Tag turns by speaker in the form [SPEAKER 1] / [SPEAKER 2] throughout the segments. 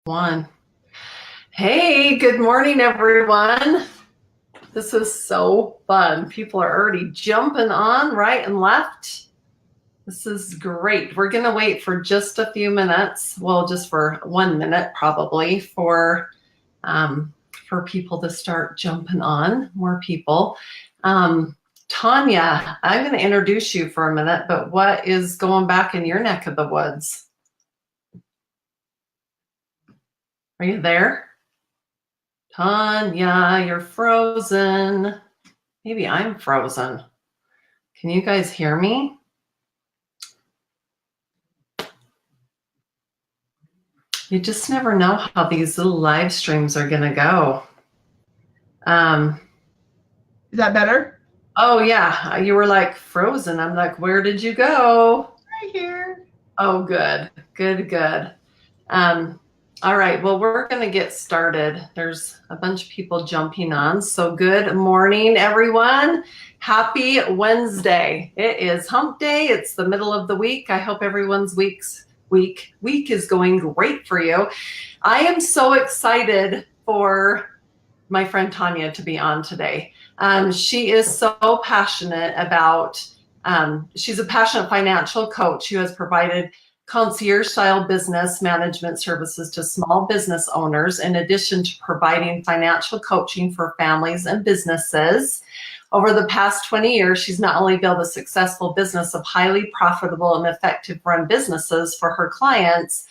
[SPEAKER 1] One. Hey, good morning, everyone. This is so fun. People are already jumping on right and left. This is great. We're going to wait for just a few minutes. Well, just for 1 minute, probably, for people to start jumping on. More people. Tanya, I'm going to introduce you for a minute, but what is going back in your neck of the woods? Are you there? Tanya, you're frozen. Maybe I'm frozen. Can you guys hear me? You just never know how these little live streams are going to go.
[SPEAKER 2] Is that better?
[SPEAKER 1] Oh, yeah. You were like frozen. I'm like, where did you go?
[SPEAKER 2] Right here.
[SPEAKER 1] Oh, good. Good. All right. Well, we're going to get started. There's a bunch of people jumping on. So good morning, everyone. Happy Wednesday. It is hump day. It's the middle of the week. I hope everyone's week is going great for you. I am so excited for my friend Tanya to be on today. She is so passionate about, she's a passionate financial coach who has provided concierge-style business management services to small business owners, in addition to providing financial coaching for families and businesses. Over the past 20 years, she's not only built a successful business of highly profitable and effective run businesses for her clients,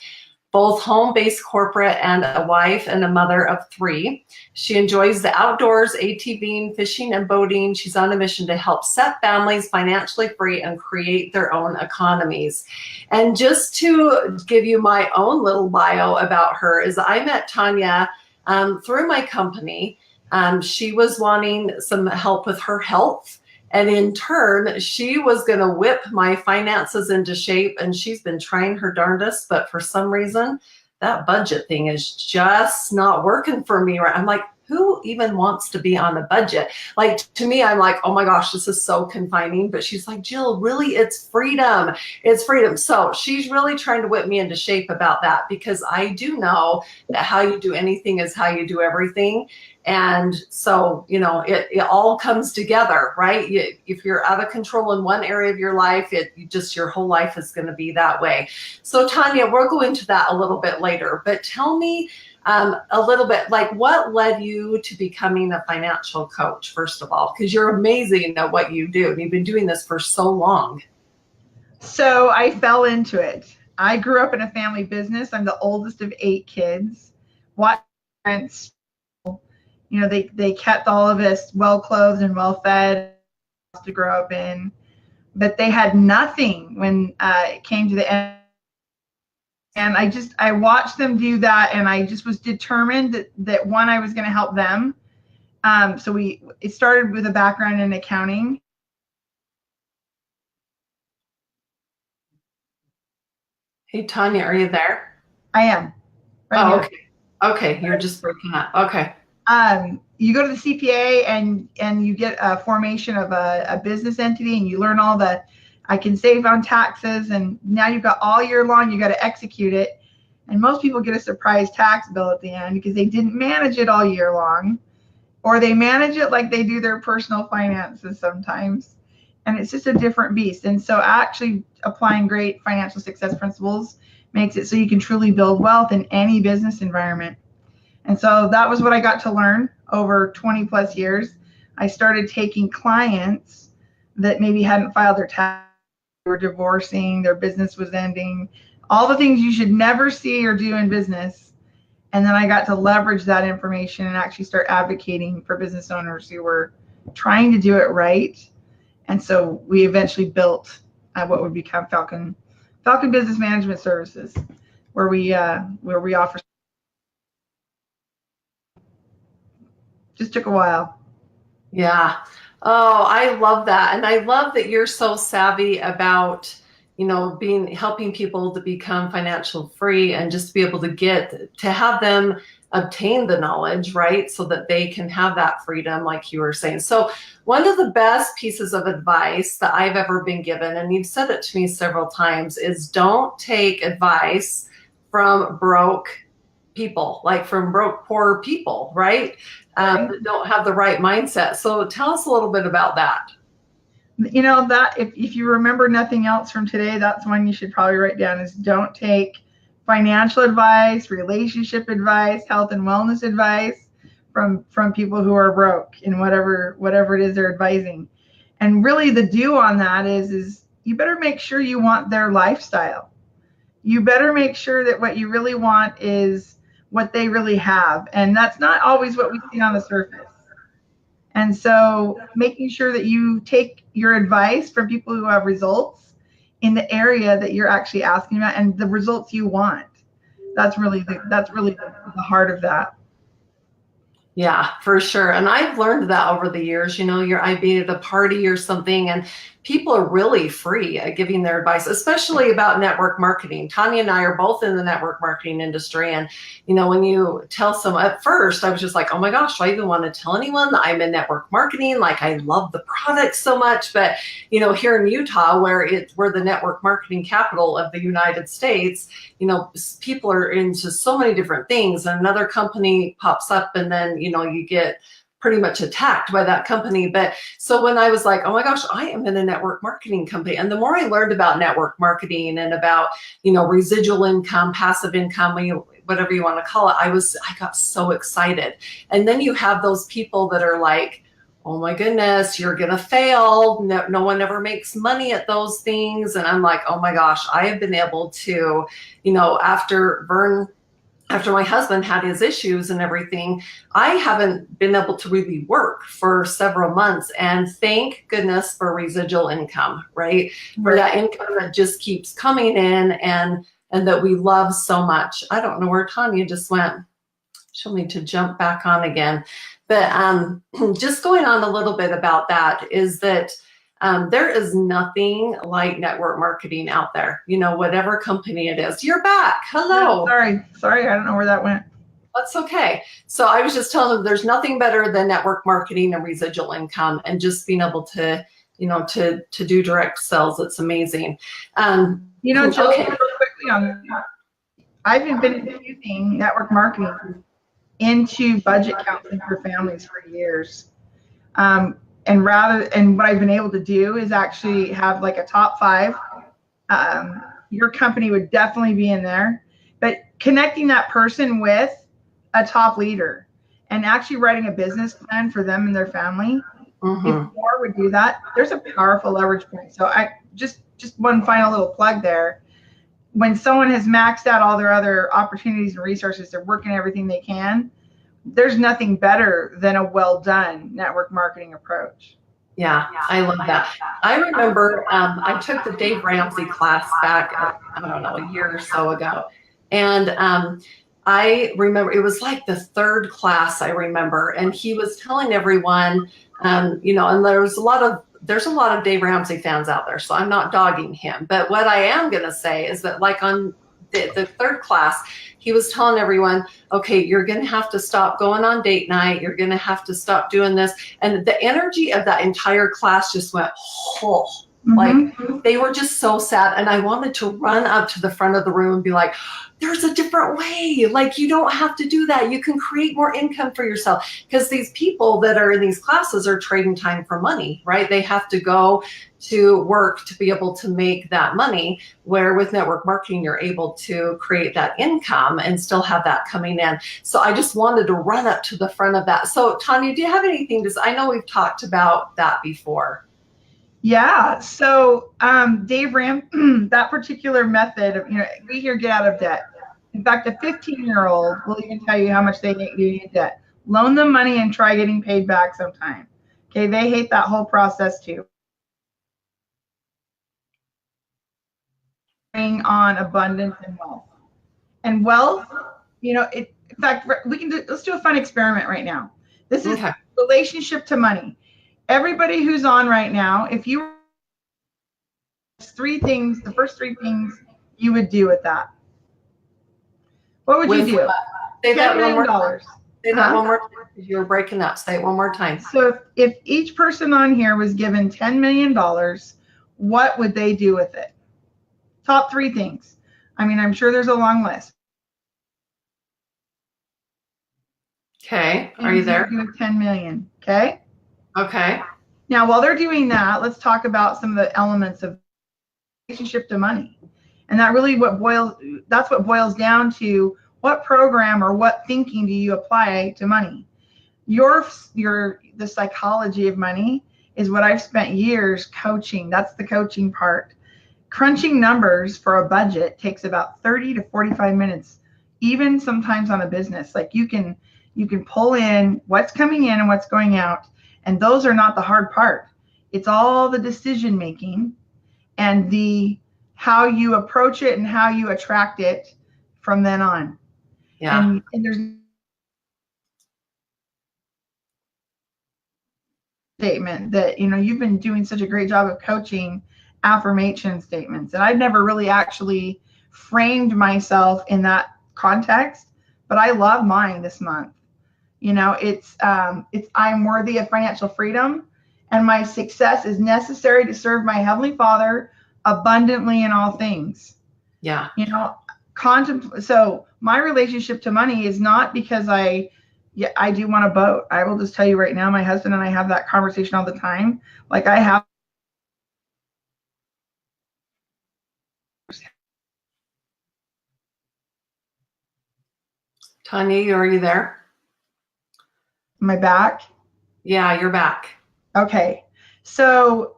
[SPEAKER 1] both home-based corporate, and a wife and a mother of 3. She enjoys the outdoors, ATVing, fishing, and boating. She's on a mission to help set families financially free and create their own economies. And just to give you my own little bio about her, is I met Tanya through my company. She was wanting some help with her health. And in turn, she was going to whip my finances into shape. And she's been trying her darndest, but for some reason, that budget thing is just not working for me. Right? I'm like, who even wants to be on a budget? Like, to me, I'm like, oh my gosh, this is so confining. But she's like, Jill, really, it's freedom. It's freedom. So she's really trying to whip me into shape about that, because I do know that how you do anything is how you do everything. And so, it all comes together, right? If you're out of control in one area of your life, your whole life is going to be that way. So Tanya, we'll go into that a little bit later, but tell me a little bit, like, what led you to becoming a financial coach, first of all, because you're amazing at what you do. And you've been doing this for so long.
[SPEAKER 2] So I fell into it. I grew up in a family business. I'm the oldest of 8 kids. What parents, they kept all of us well clothed and well fed to grow up in, but they had nothing when it came to the end. And I watched them do that, and I just was determined that one, I was going to help them. So it started with a background in accounting.
[SPEAKER 1] Hey, Tanya, are you there?
[SPEAKER 2] I am. Right
[SPEAKER 1] Oh,
[SPEAKER 2] here.
[SPEAKER 1] okay. Okay, you're just breaking up. Okay.
[SPEAKER 2] You go to the CPA and you get a formation of a business entity, and you learn all the, I can save on taxes, and now you've got all year long, you got to execute it. And most people get a surprise tax bill at the end because they didn't manage it all year long, or they manage it like they do their personal finances sometimes. And it's just a different beast. And so actually applying great financial success principles makes it so you can truly build wealth in any business environment. And so that was what I got to learn over 20 plus years. I started taking clients that maybe hadn't filed their tax, were divorcing, their business was ending, all the things you should never see or do in business. And then I got to leverage that information and actually start advocating for business owners who were trying to do it right. And so we eventually built what would become Falcon Business Management Services, where we offer. Just took a while.
[SPEAKER 1] Yeah. Oh, I love that. And I love that you're so savvy about, helping people to become financial free, and just be able to have them obtain the knowledge, right? So that they can have that freedom, like you were saying. So one of the best pieces of advice that I've ever been given, and you've said it to me several times, is don't take advice from broke people, like from broke, poor people, right?
[SPEAKER 2] Right.
[SPEAKER 1] That don't have the right mindset. So tell us a little bit about that.
[SPEAKER 2] You know, that if you remember nothing else from today, that's one you should probably write down is don't take financial advice, relationship advice, health and wellness advice from people who are broke in whatever it is they're advising. And really the do on that is you better make sure you want their lifestyle. You better make sure that what you really want is what they really have. And that's not always what we see on the surface. And so making sure that you take your advice from people who have results in the area that you're actually asking about and the results you want. That's really the heart of that.
[SPEAKER 1] Yeah, for sure. And I've learned that over the years. I'd be at a party or something, and people are really free at giving their advice, especially about network marketing. Tanya and I are both in the network marketing industry. And, when you tell someone, at first, I was just like, oh my gosh, do I even want to tell anyone that I'm in network marketing? Like, I love the product so much. But, here in Utah, we're the network marketing capital of the United States, people are into so many different things. And another company pops up, and then, you get pretty much attacked by that company. But so when I was like, oh my gosh, I am in a network marketing company. And the more I learned about network marketing and about, residual income, passive income, whatever you want to call it, I got so excited. And then you have those people that are like, oh my goodness, you're going to fail. No one ever makes money at those things. And I'm like, oh my gosh, I have been able to, after my husband had his issues and everything, I haven't been able to really work for several months. And thank goodness for residual income, right? For that income that just keeps coming in and that we love so much. I don't know where Tanya just went. She'll need to jump back on again. But just going on a little bit about that is that there is nothing like network marketing out there, whatever company it is. You're back. Hello.
[SPEAKER 2] Yeah, sorry. I don't know where that went.
[SPEAKER 1] That's okay. So I was just telling them there's nothing better than network marketing and residual income and just being able to, to do direct sales. It's amazing.
[SPEAKER 2] Jill, real quickly on that, I've been infusing network marketing into budget counseling for families for years. And what I've been able to do is actually have like a top 5. Your company would definitely be in there, but connecting that person with a top leader and actually writing a business plan for them and their family. If more would do that, there's a powerful leverage point. So I just one final little plug there. When someone has maxed out all their other opportunities and resources, they're working everything they can. There's nothing better than a well done network marketing approach.
[SPEAKER 1] Yeah, I love that. I remember I took the Dave Ramsey class back, I don't know, a year or so ago. And I remember it was like the 3rd class I remember. And he was telling everyone, and there's a lot of Dave Ramsey fans out there, so I'm not dogging him. But what I am going to say is that like on the 3rd class, he was telling everyone, okay, you're going to have to stop going on date night. You're going to have to stop doing this. And the energy of that entire class just went, oh, like they were just so sad. And I wanted to run up to the front of the room and be like, there's a different way. Like, you don't have to do that. You can create more income for yourself. Because these people that are in these classes are trading time for money, right? They have to go to work to be able to make that money, where with network marketing, you're able to create that income and still have that coming in. So I just wanted to run up to the front of that. So Tanya, do you have anything to say? I know we've talked about that before.
[SPEAKER 2] Yeah. So Dave that particular method of, we hear get out of debt. In fact, a 15-year-old will even tell you how much they hate getting in debt. Loan them money and try getting paid back sometime. Okay. They hate that whole process too. On abundance and wealth. And wealth, in fact, let's do a fun experiment right now. This is relationship to money. Everybody who's on right now, if you the first 3 things you would do with that. What would you do?
[SPEAKER 1] Say that one more time. Say that one more time, because you were breaking up. Say it one more time.
[SPEAKER 2] So if each person on here was given $10 million, what would they do with it? Top 3 things. I mean, I'm sure there's a long list.
[SPEAKER 1] Okay. Are you
[SPEAKER 2] Things you
[SPEAKER 1] there?
[SPEAKER 2] do with 10 million. Okay.
[SPEAKER 1] Okay.
[SPEAKER 2] Now, while they're doing that, let's talk about some of the elements of relationship to money. And that's what boils down to what program or what thinking do you apply to money? The psychology of money is what I've spent years coaching. That's the coaching part. Crunching numbers for a budget takes about 30 to 45 minutes, even sometimes on a business. Like you can pull in what's coming in and what's going out, and those are not the hard part. It's all the decision making and the how you approach it and how you attract it from then on.
[SPEAKER 1] Yeah.
[SPEAKER 2] And there's statement that you've been doing such a great job of coaching affirmation statements, and I've never really actually framed myself in that context, but I love mine this month. It's I'm worthy of financial freedom, and my success is necessary to serve my heavenly Father abundantly in all things.
[SPEAKER 1] Yeah.
[SPEAKER 2] So my relationship to money is not because I do want a boat. I will just tell you right now, my husband and I have that conversation all the time. Like I have
[SPEAKER 1] Tanya, are you there?
[SPEAKER 2] my back.
[SPEAKER 1] Yeah, you're back.
[SPEAKER 2] Okay. So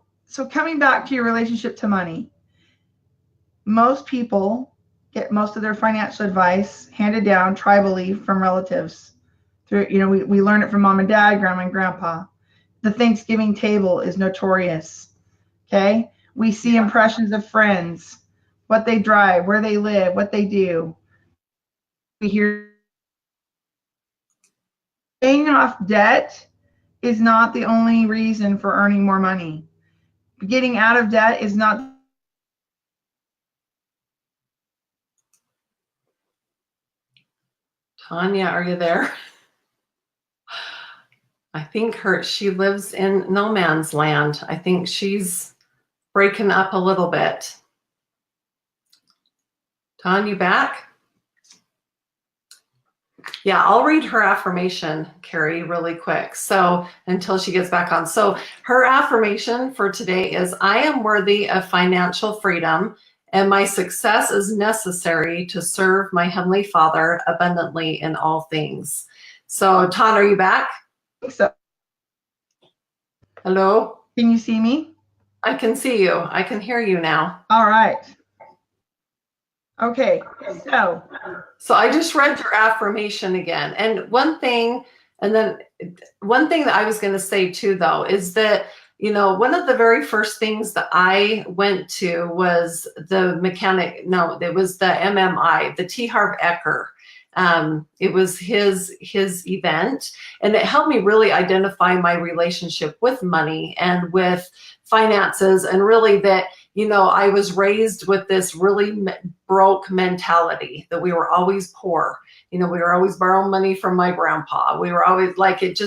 [SPEAKER 2] coming back to your relationship to money, most people get most of their financial advice handed down tribally from relatives. We learn it from mom and dad, grandma and grandpa. The Thanksgiving table is notorious. Okay. We see impressions of friends, what they drive, where they live, what they do. We hear paying off debt is not the only reason for earning more money. Getting out of debt is not.
[SPEAKER 1] Tanya, are you there? I think she lives in no man's land. I think she's breaking up a little bit. Tanya, you back? Yeah, I'll read her affirmation, Carrie, really quick. So until she gets back on. So her affirmation for today is, I am worthy of financial freedom, and my success is necessary to serve my Heavenly Father abundantly in all things. So Todd, are you back?
[SPEAKER 2] So,
[SPEAKER 1] hello?
[SPEAKER 2] Can you see me?
[SPEAKER 1] I can see you. I can hear you now.
[SPEAKER 2] All right. Okay,
[SPEAKER 1] so I just read your affirmation again. And one thing that I was going to say too, though, is that, one of the very first things that I went to was the it was the MMI, the T. Harv Eker. It was his event, and it helped me really identify my relationship with money and with finances, and really that, I was raised with this really broke mentality that we were always poor. We were always borrowing money from my grandpa. We were always like, it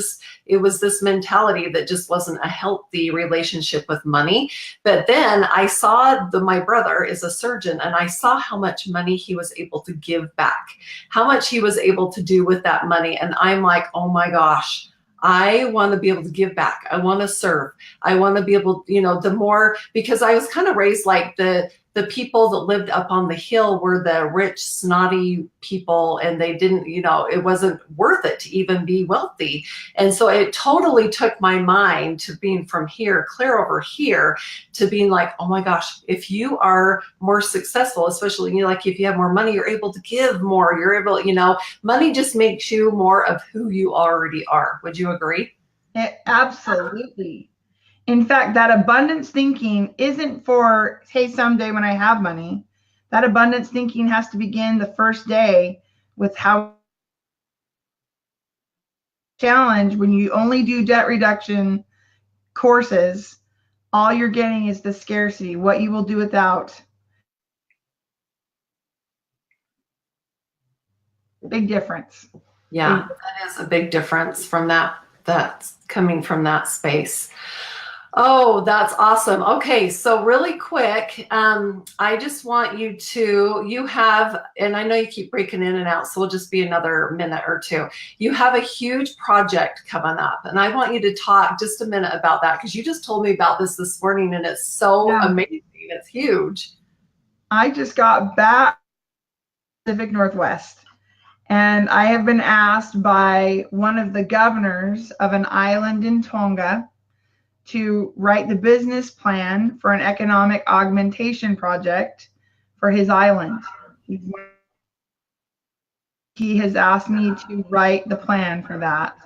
[SPEAKER 1] was this mentality that just wasn't a healthy relationship with money. But then I saw my brother is a surgeon, and I saw how much money he was able to give back, how much he was able to do with that money. And I'm like, oh my gosh, I want to be able to give back. I want to serve. I want to be able, the more, because I was kind of raised like the people that lived up on the hill were the rich, snotty people, and they didn't, it wasn't worth it to even be wealthy. And so it totally took my mind to being from here, clear over here, to being like, oh my gosh, if you are more successful, especially, like if you have more money, you're able to give more, you're able, money just makes you more of who you already are. Would you agree?
[SPEAKER 2] Absolutely. In fact, that abundance thinking isn't for, hey, someday when I have money. That abundance thinking has to begin the first day with how challenge. When you only do debt reduction courses, all you're getting is the scarcity, what you will do without. Big difference.
[SPEAKER 1] Yeah, that is a big difference from that's coming from that space. Oh, that's awesome. Okay, so really quick, I just want you have, and I know you keep breaking in and out, so we'll just be another minute or two. You have a huge project coming up, and I want you to talk just a minute about that because you just told me about this morning, and it's so
[SPEAKER 2] Yeah.
[SPEAKER 1] amazing. It's huge.
[SPEAKER 2] I just got back to the Pacific Northwest, and I have been asked by one of the governors of an island in Tonga to write the business plan for an economic augmentation project for his island. He has asked me to write the plan for that.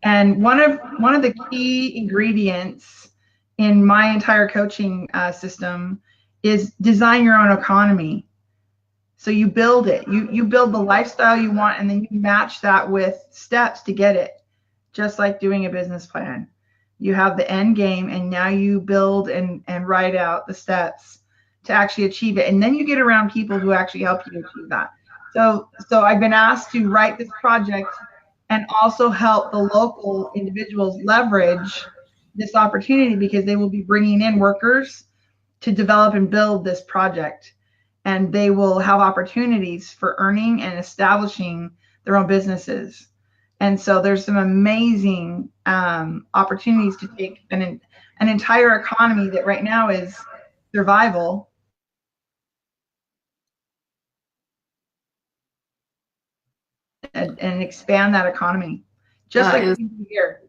[SPEAKER 2] And one of the key ingredients in my entire coaching system is design your own economy. So you build it. You build the lifestyle you want, and then you match that with steps to get it. Just like doing a business plan. You have the end game, and now you build and write out the steps to actually achieve it. And then you get around people who actually help you achieve that. So I've been asked to write this project and also help the local individuals leverage this opportunity because they will be bringing in workers to develop and build this project. And they will have opportunities for earning and establishing their own businesses. And so there's some amazing opportunities to take an entire economy that right now is survival and expand that economy, just
[SPEAKER 1] That
[SPEAKER 2] like
[SPEAKER 1] is
[SPEAKER 2] we do here.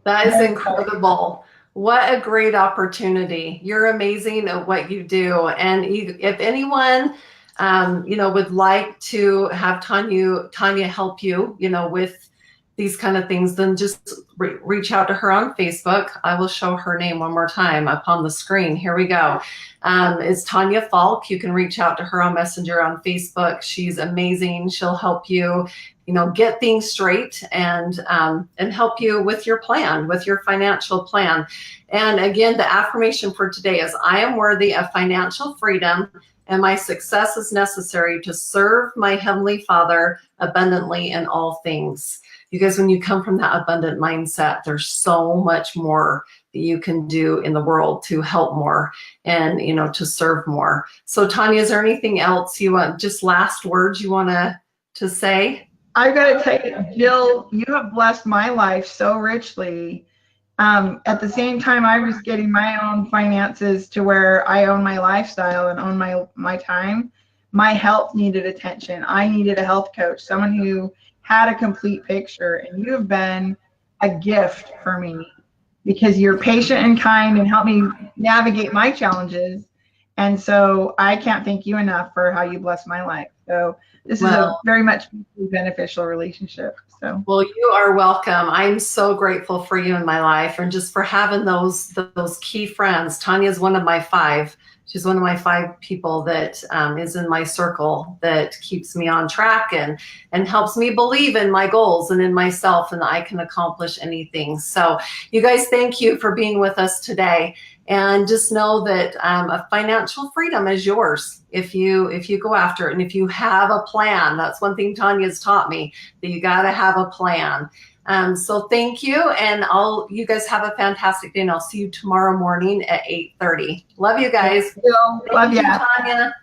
[SPEAKER 1] That is incredible. What a great opportunity. You're amazing at what you do. And if anyone, would like to have Tanya help you, with these kind of things, then just reach out to her on Facebook. I will show her name one more time up on the screen. Here we go. It's Tanya Falk. You can reach out to her on Messenger on Facebook. She's amazing. She'll help you, get things straight and help you with your plan, with your financial plan. And again, the affirmation for today is, I am worthy of financial freedom, and my success is necessary to serve my Heavenly Father abundantly in all things. You guys, when you come from that abundant mindset, there's so much more that you can do in the world to help more and, to serve more. So Tanya, is there anything else you want, just last words you want to say?
[SPEAKER 2] I've got to tell you, Jill, you have blessed my life so richly. At the same time, I was getting my own finances to where I own my lifestyle and own my time. My health needed attention. I needed a health coach, someone who had a complete picture. And you have been a gift for me because you're patient and kind and help me navigate my challenges. And so I can't thank you enough for how you bless my life. So this is a very much beneficial relationship. So,
[SPEAKER 1] well, you are welcome. I'm so grateful for you in my life and just for having those key friends. Tanya is one of my 5. She's one of my 5 people that is in my circle that keeps me on track and helps me believe in my goals and in myself and that I can accomplish anything. So you guys, thank you for being with us today. And just know that a financial freedom is yours if you go after it. And if you have a plan, that's one thing Tanya's taught me, that you got to have a plan. So thank you. And you guys have a fantastic day. And I'll see you tomorrow morning at 8:30. Love you guys.
[SPEAKER 2] Love you,
[SPEAKER 1] Tanya.